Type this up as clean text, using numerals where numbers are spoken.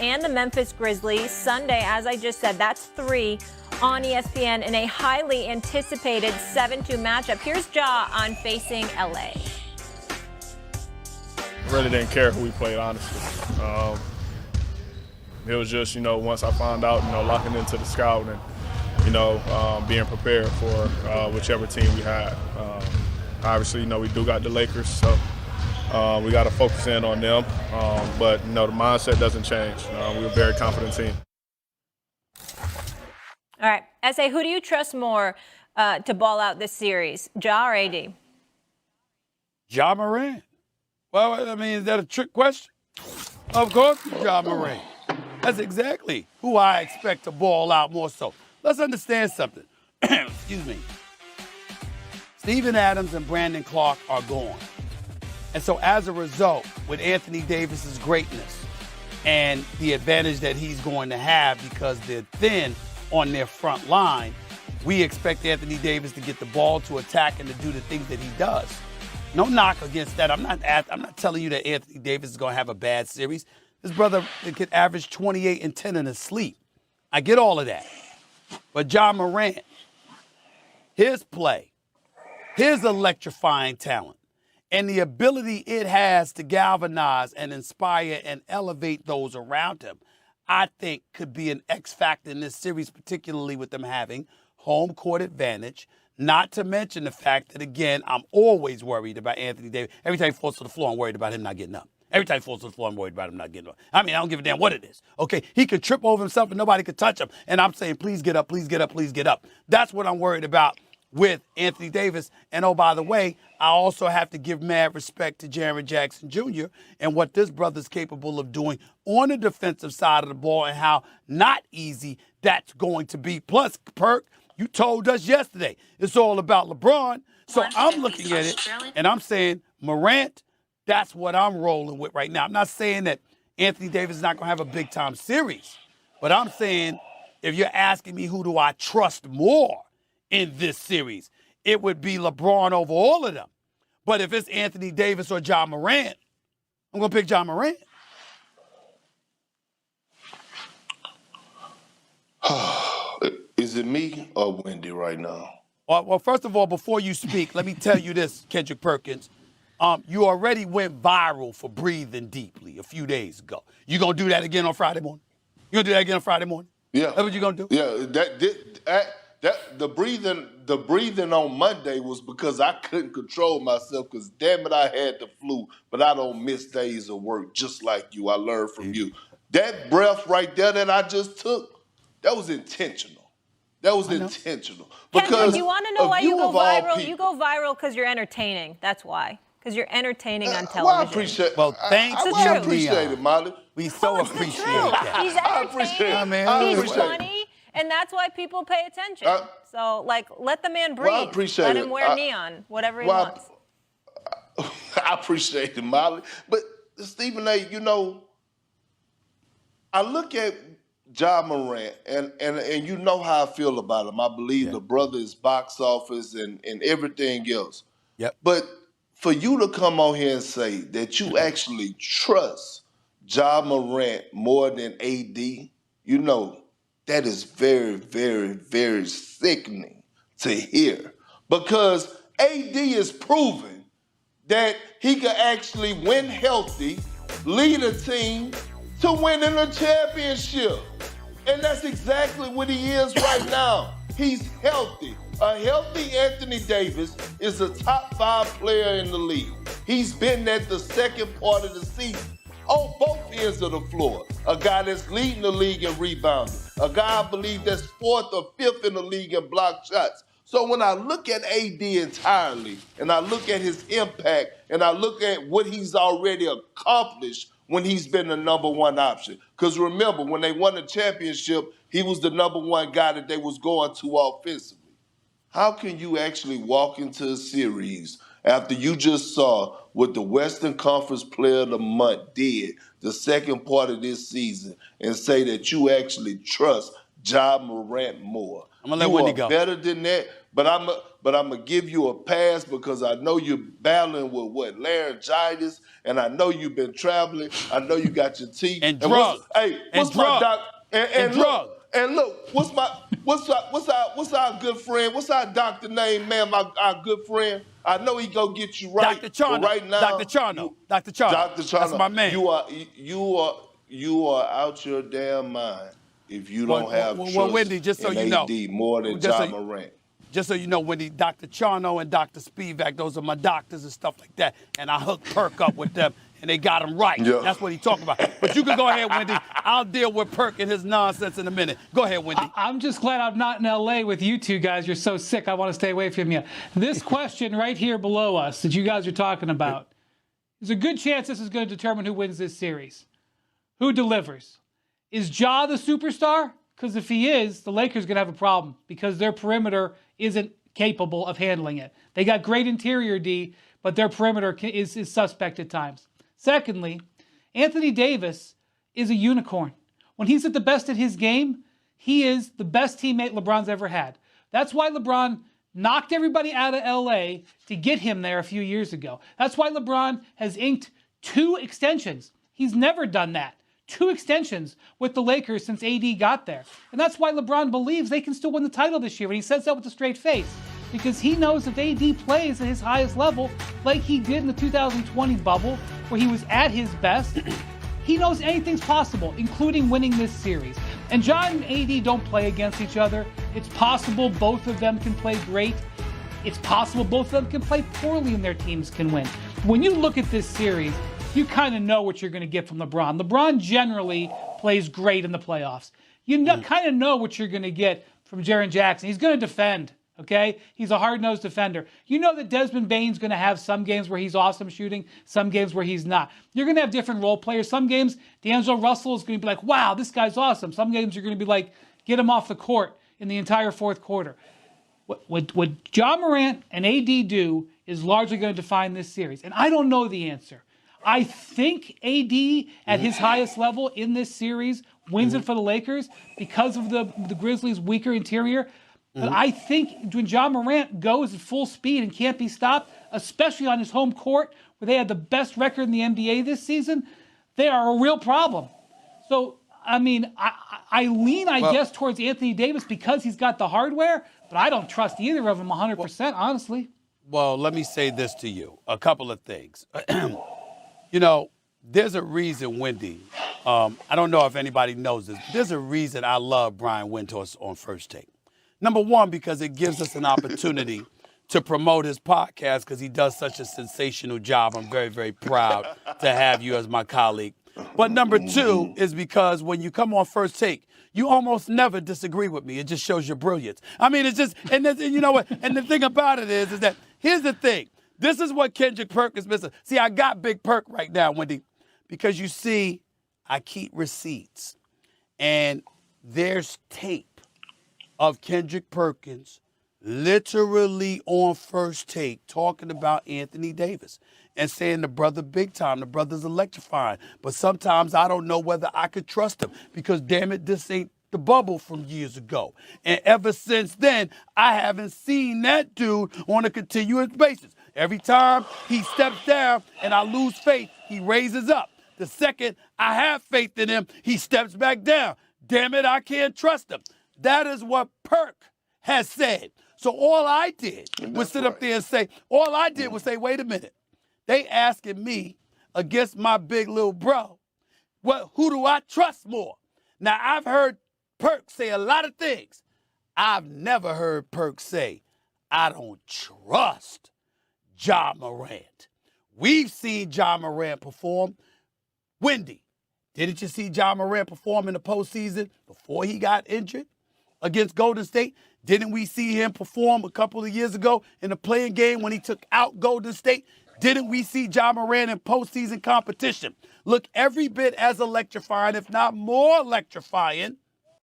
and the Memphis Grizzlies. Sunday, as I just said, that's 3 on ESPN in a highly anticipated 7-2 matchup. Here's Ja on facing LA. Really didn't care who we played, honestly. It was just, once I found out, locking into the scout and, being prepared for whichever team we had. Obviously, we do got the Lakers, so we got to focus in on them. But, the mindset doesn't change. We're a very confident team. All right. S.A., who do you trust more to ball out this series, Ja or AD? Ja Morant. Well, I mean, is that a trick question? Of course, Ja Morant. That's exactly who I expect to ball out more so. Let's understand something. Excuse me. Steven Adams and Brandon Clark are gone. And so as a result, with Anthony Davis's greatness and the advantage that he's going to have because they're thin on their front line, we expect Anthony Davis to get the ball, to attack, and to do the things that he does. No knock against that. I'm not telling you that Anthony Davis is going to have a bad series. His brother could average 28 and 10 in his sleep. I get all of that. But Ja Morant, his play, his electrifying talent, and the ability it has to galvanize and inspire and elevate those around him, I think could be an X factor in this series, particularly with them having home court advantage. Not to mention the fact that, again, I'm always worried about Anthony Davis. Every time he falls to the floor, I'm worried about him not getting up. Every time he falls to the floor, I'm worried about him not getting up. I mean, I don't give a damn what it is. Okay, he could trip over himself and nobody could touch him. And I'm saying, please get up, please get up, please get up. That's what I'm worried about with Anthony Davis. And, oh, by the way, I also have to give mad respect to Jaren Jackson Jr. and what this brother's capable of doing on the defensive side of the ball and how not easy that's going to be. Plus, Perk, you told us yesterday it's all about LeBron. So I'm looking at it and I'm saying, Morant, that's what I'm rolling with right now. I'm not saying that Anthony Davis is not going to have a big-time series, but I'm saying if you're asking me who do I trust more in this series, it would be LeBron over all of them. But if it's Anthony Davis or Ja Morant, I'm going to pick Ja Morant. Is it me or Wendy right now? Well, first of all, before you speak, let me tell you this, Kendrick Perkins. You already went viral for breathing deeply a few days ago. You going to do that again on Friday morning? You going to do that again on Friday morning? Yeah. That's what you going to do? Yeah, the breathing on Monday was because I couldn't control myself because, damn it, I had the flu, but I don't miss days of work just like you. I learned from you. That breath right there that I just took, that was intentional. That was intentional. Kendrick, you want to know why you go viral? You go viral because you're entertaining. That's why. Because you're entertaining on television. Well, I appreciate. Well, thanks. I appreciate it, Molly. We so appreciate that. He's entertaining. He's funny, and that's why people pay attention. So, let the man breathe. Well, I appreciate Let it. him wear neon, whatever he wants. I appreciate it, Molly. But Stephen A, I look at Ja Morant, and you know how I feel about him. I believe the brother is box office and everything else. Yep. But for you to come on here and say that you actually trust Ja Morant more than AD, that is very, very, very sickening to hear. Because AD is proven that he can actually win healthy, lead a team to winning a championship. And that's exactly what he is right now. He's healthy. A healthy Anthony Davis is a top 5 player in the league. He's been at the second part of the season on both ends of the floor. A guy that's leading the league in rebounding. A guy I believe that's 4th or 5th in the league in block shots. So when I look at AD entirely, and I look at his impact, and I look at what he's already accomplished when he's been the number 1 option. Because remember, when they won the championship, he was the number 1 guy that they was going to offensively. How can you actually walk into a series after you just saw what the Western Conference Player of the Month did the second part of this season and say that you actually trust Ja Morant more. I'm gonna let Wendy go. You are better than that, but I'm gonna give you a pass because I know you're battling with laryngitis, and I know you've been traveling. I know you got your teeth and drugs. What's my doc? And look, what's our good friend? What's our doctor name, man? Our good friend. I know he go get you right. Dr. Charno. Right now, Dr. Charno. Dr. Charno. That's my man. You are out your damn mind if you don't have trust Wendy, just so in you know, AD more than Ja Morant. Just so you know, Wendy, Dr. Charno and Dr. Spivak, those are my doctors and stuff like that. And I hooked Perk up with them, and they got him right. Yeah. That's what he's talking about. But you can go ahead, Wendy. I'll deal with Perk and his nonsense in a minute. Go ahead, Wendy. I'm just glad I'm not in L.A. with you two guys. You're so sick. I want to stay away from you. This question right here below us that you guys are talking about, there's a good chance this is going to determine who wins this series. Who delivers? Is Ja the superstar? Because if he is, the Lakers are going to have a problem because their perimeter isn't capable of handling it. They got great interior D, but their perimeter is suspect at times. Secondly, Anthony Davis is a unicorn. When he's at the best at his game, he is the best teammate LeBron's ever had. That's why LeBron knocked everybody out of LA to get him there a few years ago. That's why LeBron has inked 2 extensions. He's never done that. 2 extensions with the Lakers since AD got there. And that's why LeBron believes they can still win the title this year. And he says that with a straight face. Because he knows if AD plays at his highest level, like he did in the 2020 bubble, where he was at his best, he knows anything's possible, including winning this series. And Ja and AD don't play against each other. It's possible both of them can play great. It's possible both of them can play poorly and their teams can win. When you look at this series, you kind of know what you're going to get from LeBron. LeBron generally plays great in the playoffs. You kind of know what you're going to get from Jaren Jackson. He's going to defend, okay? He's a hard-nosed defender. You know that Desmond Bane's going to have some games where he's awesome shooting, some games where he's not. You're going to have different role players. Some games, D'Angelo Russell is going to be like, wow, this guy's awesome. Some games you're going to be like, get him off the court in the entire fourth quarter. What Ja Morant and AD do is largely going to define this series. And I don't know the answer. I think AD at his highest level in this series wins it for the Lakers because of the Grizzlies' weaker interior. But I think when Ja Morant goes at full speed and can't be stopped, especially on his home court where they had the best record in the NBA this season, they are a real problem. So, I mean, I lean, I guess, towards Anthony Davis because he's got the hardware, but I don't trust either of them 100%, honestly. Well, let me say this to you. A couple of things. You know, there's a reason, Wendy, I don't know if anybody knows this, but there's a reason I love Brian Windhorst on First Take. Number one, because it gives us an opportunity to promote his podcast because he does such a sensational job. I'm very, very proud to have you as my colleague. But number two is because when you come on First Take, you almost never disagree with me. It just shows your brilliance. I mean, it's just, and you know what? And the thing about it is that here's the thing. This is what Kendrick Perk is missing. See, I got Big Perk right now, Wendy, because you see, I keep receipts. And there's tape of Kendrick Perkins literally on First Take talking about Anthony Davis and saying the brother big time, the brother's electrifying. But sometimes I don't know whether I could trust him because, damn it, this ain't the bubble from years ago. And ever since then, I haven't seen that dude on a continuous basis. Every time he steps down and I lose faith, he raises up. The second I have faith in him, he steps back down. Damn it, I can't trust him. That is what Perk has said. So all I did was sit up there and say, wait a minute. They asking me against my big little bro, who do I trust more? Now, I've heard Perk say a lot of things. I've never heard Perk say, I don't trust Ja Morant. We've seen Ja Morant perform. Wendy, didn't you see Ja Morant perform in the postseason before he got injured against Golden State? Didn't we see him perform a couple of years ago in the playing game when he took out Golden State? Didn't we see Ja Morant in postseason competition look every bit as electrifying, if not more electrifying,